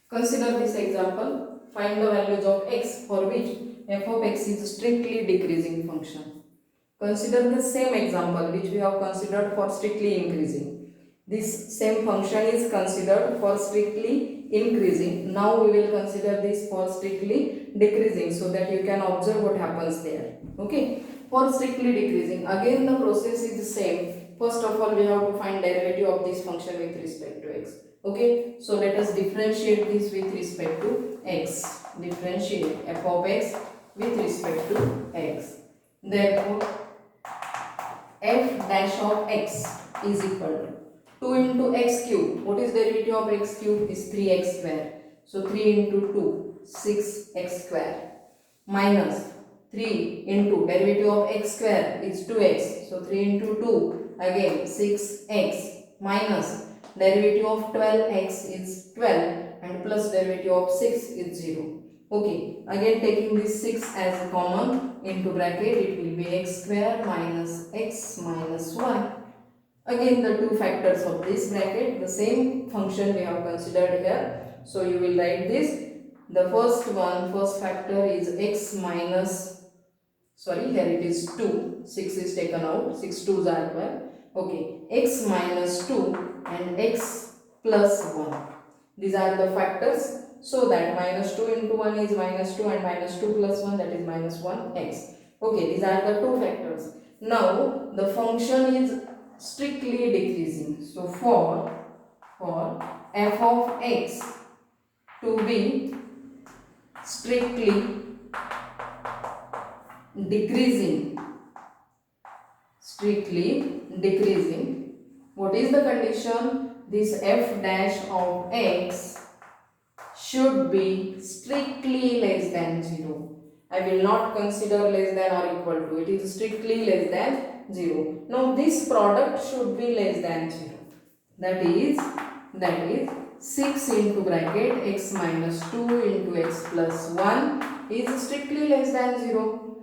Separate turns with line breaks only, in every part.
Consider this example. Find the values of x for which f of x is strictly decreasing function. Consider the same example which we have considered for strictly increasing. This same function is considered for strictly increasing. Now we will consider this for strictly decreasing so that you can observe what happens there. Okay. For strictly decreasing, again the process is the same. First of all, we have to find derivative of this function with respect to x. Okay, so let us differentiate this with respect to x. Differentiate f of x with respect to x. Therefore, f dash of x is equal to 2 into x cube. What is derivative of x cube? Is 3x square. So 3 into 2, 6x square, minus 3 into derivative of x square is 2x. So 3 into 2, again 6x, minus derivative of 12x is 12 and plus derivative of 6 is 0. Okay, again taking this 6 as common into bracket, it will be x square minus x minus 1. Again the two factors of this bracket, the same function we have considered here. So you will write this. The first factor is x minus, sorry, here it is 2, 6 is taken out, 6 2s are 12. Okay, x minus 2 and x plus 1. These are the factors, so that minus 2 into 1 is minus 2 and minus 2 plus 1, that is minus 1x. Okay, these are the two factors. Now the function is strictly decreasing. So for f of x to be strictly decreasing, what is the condition? This f dash of x should be strictly less than 0. I will not consider less than or equal to, it is strictly less than 0. Now this product should be less than 0. That is 6 into bracket x minus 2 into x plus 1 is strictly less than 0.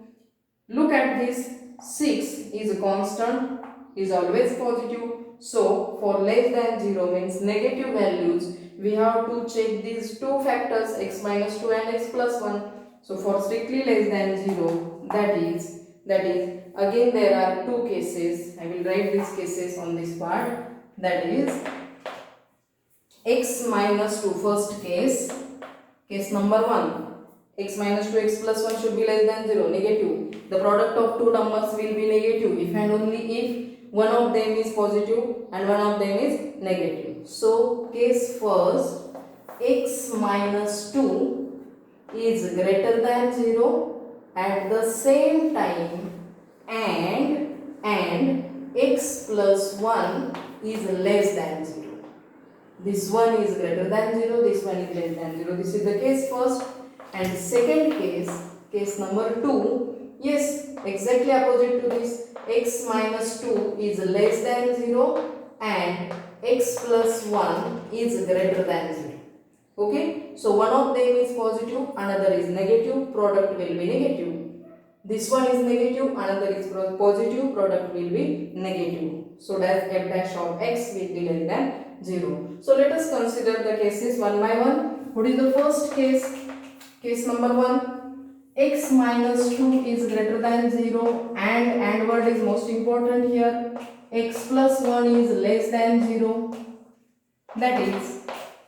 Look at this, 6 is a constant, is always positive. So for less than 0 means negative values, we have to check these two factors x minus 2 and x plus 1. So for strictly less than 0, that is again there are two cases. I will write these cases on this part. That is x minus 2, first case number 1. X minus 2 x plus 1 should be less than 0, negative. The product of two numbers will be negative if and only if one of them is positive and one of them is negative. So case first, x minus 2 is greater than 0 at the same time and x plus 1 is less than 0. This one is greater than 0, this one is less than 0. This is the case first. And second case number 2, yes, exactly opposite to this, x minus 2 is less than 0 and x plus 1 is greater than 0. Okay, so one of them is positive, another is negative, product will be negative. This one is negative, another is positive, product will be negative. So that f dash of x will be less than 0. So let us consider the cases one by one. What is the first case? Case number 1, x minus 2 is greater than 0 and word is most important here. X plus 1 is less than 0. That is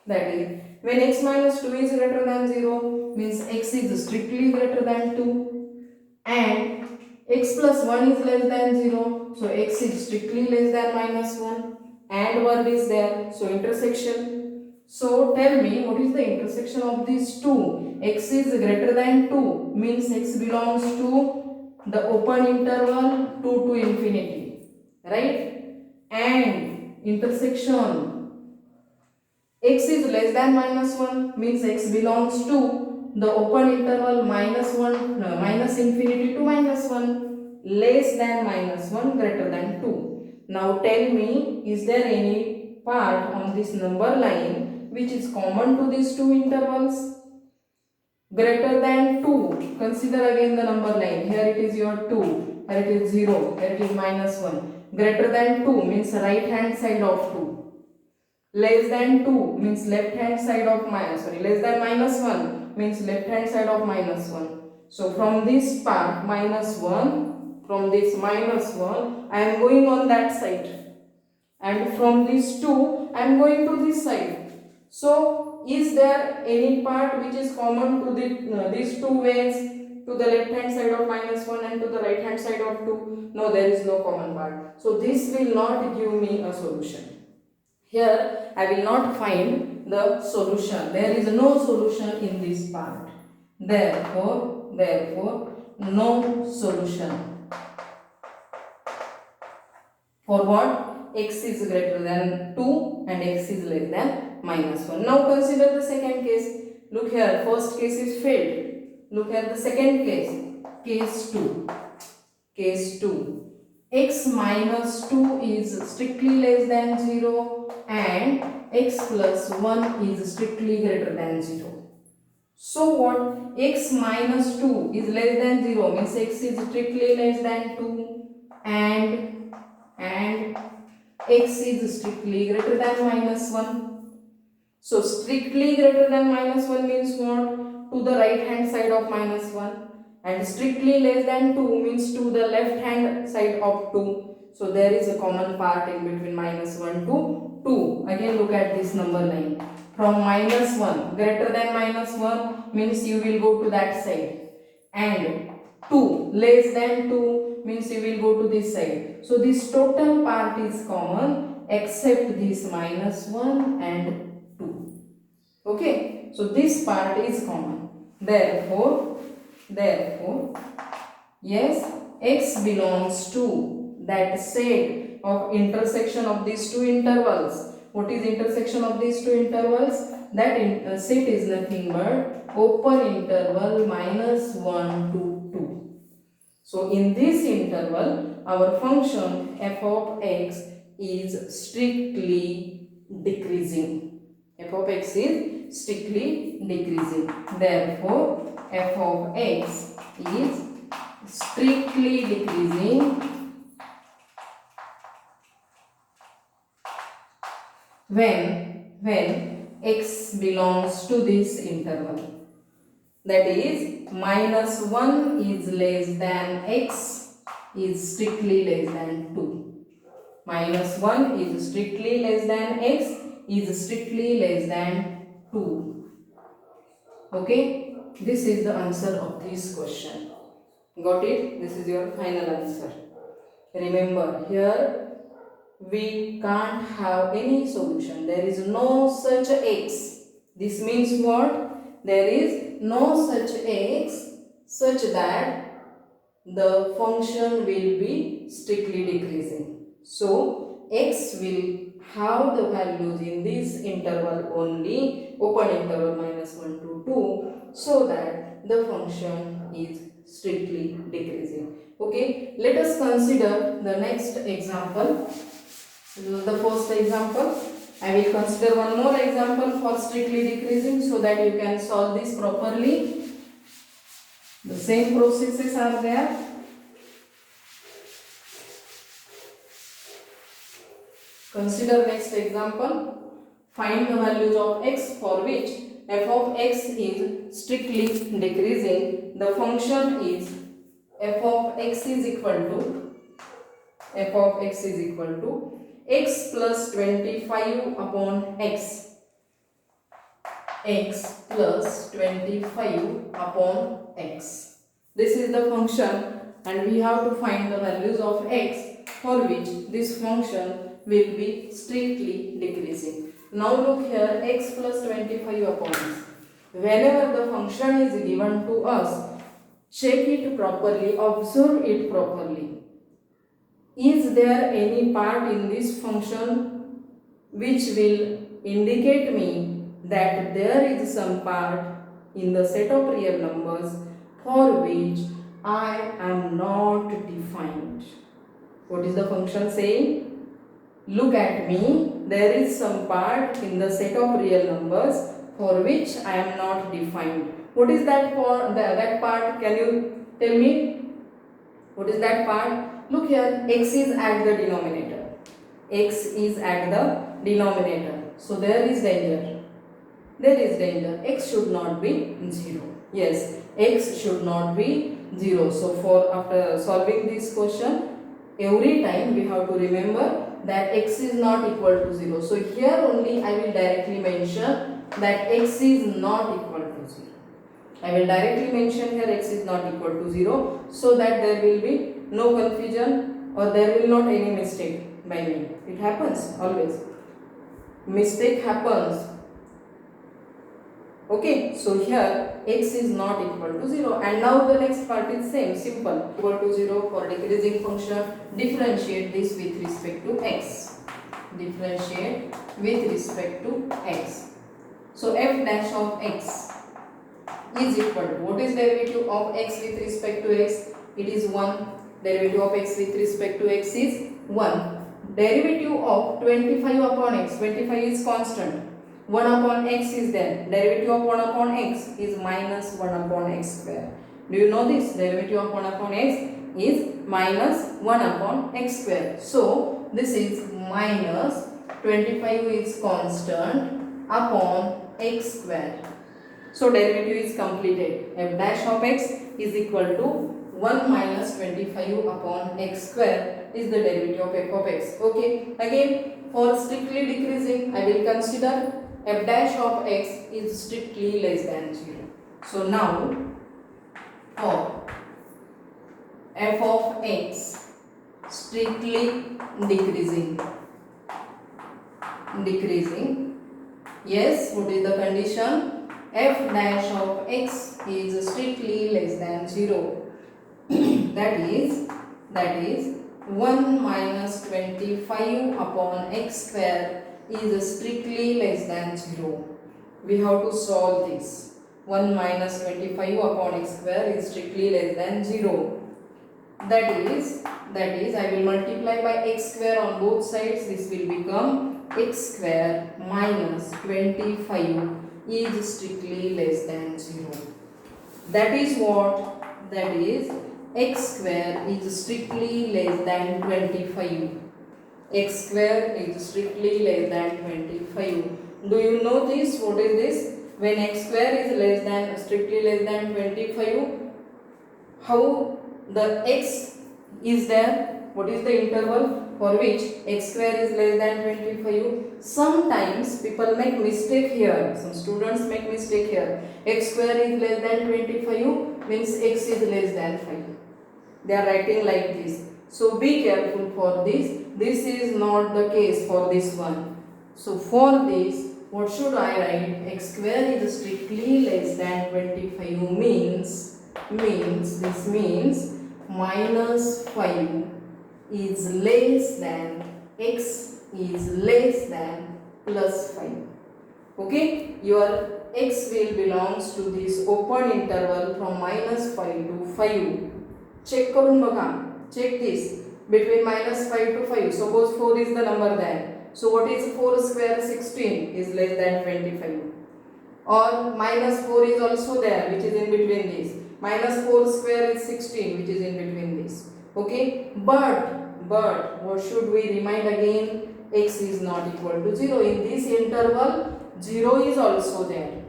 when x minus 2 is greater than 0 means x is strictly greater than 2 and x plus 1 is less than 0. So x is strictly less than minus 1 and word is there. So intersection. So tell me what is the intersection of these two. X is greater than 2 means x belongs to the open interval 2 to infinity, right? And intersection x is less than minus 1 means x belongs to the open interval minus infinity to minus 1, less than minus 1, greater than 2. Now tell me, is there any part on this number line which is common to these two intervals? Greater than 2, consider again the number line. Here it is your 2, here it is 0, here it is minus 1. Greater than 2 means right hand side of 2. less than 2 means left hand side of less than minus 1 means left hand side of minus 1. So from this part minus 1, from this minus 1 I am going on that side, and from this 2 I am going to this side. So is there any part which is common to these two ways, to the left hand side of minus 1 and to the right hand side of 2? No, there is no common part. So this will not give me a solution. Here I will not find the solution. There is no solution in this part. Therefore, no solution. For what? X is greater than 2 and x is less than minus 1. Now consider the second case. Look here, first case is failed. Look at the second case. Case 2. Case 2. X minus 2 is strictly less than 0 and x plus 1 is strictly greater than 0. So what? X minus 2 is less than 0 means x is strictly less than 2 and x is strictly greater than minus 1. So strictly greater than minus 1 means what? To the right hand side of minus 1. And strictly less than 2 means to the left hand side of 2. So there is a common part in between minus 1 to 2. Again look at this number line. From minus 1 greater than minus 1 means you will go to that side. And 2 less than 2 means you will go to this side. So this total part is common except this minus 1 and 2. Okay. So this part is common. Therefore, yes, x belongs to that set of intersection of these two intervals. What is intersection of these two intervals? That set is nothing but open interval minus 1 to 2. So in this interval, our function f of x is strictly decreasing. F of x is strictly decreasing. Therefore, f of x is strictly decreasing when x belongs to this interval. That is, minus 1 is less than x is strictly less than 2. Minus 1 is strictly less than x is strictly less than 2. Okay, this is the answer of this question. Got it? This is your final answer. Remember, here we can't have any solution. There is no such x. This means what? There is no such x such that the function will be strictly decreasing. So x will have the values in this interval only, open interval minus 1 to 2, so that the function is strictly decreasing. Okay, let us consider the next example. The first example. I will consider one more example for strictly decreasing so that you can solve this properly. The same processes are there. Consider next example. Find the values of x for which f of x is strictly decreasing. The function is f of x is equal to x plus 25 upon x. X plus 25 upon x. This is the function and we have to find the values of x for which this function will be strictly decreasing. Now look here, x plus 25 upon x. Whenever the function is given to us, check it properly, observe it properly. Is there any part in this function which will indicate me that there is some part in the set of real numbers for which I am not defined? What is the function saying? Look at me, there is some part in the set of real numbers for which I am not defined. What is that that part? Can you tell me? What is that part? Look here, x is at the denominator. X is at the denominator. So there is danger. There is danger. X should not be 0. Yes, X should not be 0. So for after solving this question, every time we have to remember that X is not equal to 0. So here only I will directly mention that X is not equal to 0. I will directly mention here X is not equal to 0, so that there will be no confusion or there will not any mistake by me. It happens always. Mistake happens. Okay, so here X is not equal to 0, and now the next part is same, simple. Equal to 0 for decreasing function, differentiate this with respect to X. Differentiate with respect to X. So f dash of X is equal to, what is derivative of X with respect to X? It is 1. Derivative of X with respect to X is 1. Derivative of 25 upon X, 25 is constant. 1 upon X is there. Derivative of 1 upon X is minus 1 upon X square. Do you know this? Derivative of 1 upon X is minus 1 upon X square. So this is minus 25 is constant upon X square. So derivative is completed. F dash of X is equal to 1 minus 25 upon X square is the derivative of f of X. Okay, again for strictly decreasing, I will consider f dash of X is strictly less than 0. So now for f of X strictly decreasing. Yes, what is the condition? F dash of X is strictly less than 0. that is 1 minus 25 upon X square is strictly less than 0. We have to solve this. 1 minus 25 upon X square is strictly less than 0. That is I will multiply by X square on both sides. This will become X square minus 25 is strictly less than 0. That is what? That is X square is strictly less than 25. X square is strictly less than 25. Do you know this? What is this? When X square is less than, strictly less than 25, how the X is there? What is the interval for which X square is less than 25? Sometimes people make mistake here. Some students make mistake here. X square is less than 25 means X is less than 5. They are writing like this. So be careful for this. This is not the case for this one. So for this, what should I write? X square is strictly less than 25 means minus 5 is less than, X is less than plus 5. Okay, your X will belongs to this open interval from minus 5 to 5. Check करून बघा. Check this. Between minus 5 to 5. Suppose 4 is the number there. So what is 4 square? 16 is less than 25. Or minus 4 is also there, which is in between this. Minus 4 square is 16, which is in between this. Okay, but what should we remind again? X is not equal to 0. In this interval, 0 is also there.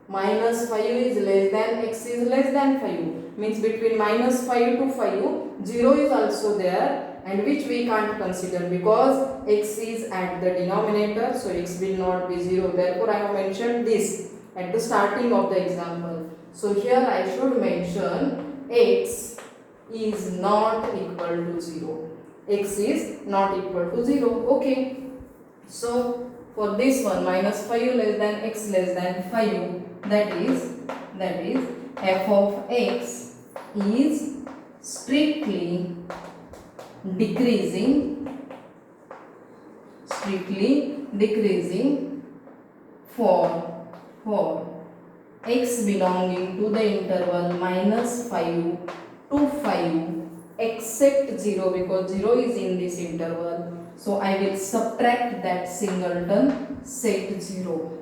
Minus 5 is less than, X is less than 5. Means between minus 5 to 5, 0 is also there, and which we can't consider because X is at the denominator, so X will not be 0. Therefore, I have mentioned this at the starting of the example. So here I should mention X is not equal to 0. X is not equal to 0. Okay. So for this one, minus 5 less than X less than 5, that is f of X is strictly decreasing for X belonging to the interval minus 5 to 5 except 0, because 0 is in this interval. So I will subtract that singleton set 0.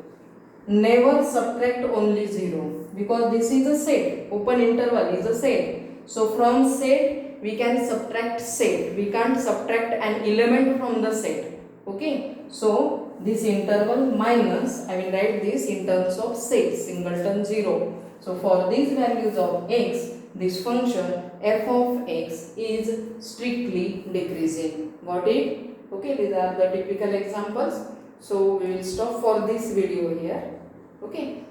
Never subtract only 0, because this is a set. Open interval is a set. So from set we can subtract set. We can't subtract an element from the set. Okay. So this interval minus, I will write this in terms of set singleton 0. So for these values of x, this function f of x is strictly decreasing. Got it? Okay, these are the typical examples. So we will stop for this video here. Okay.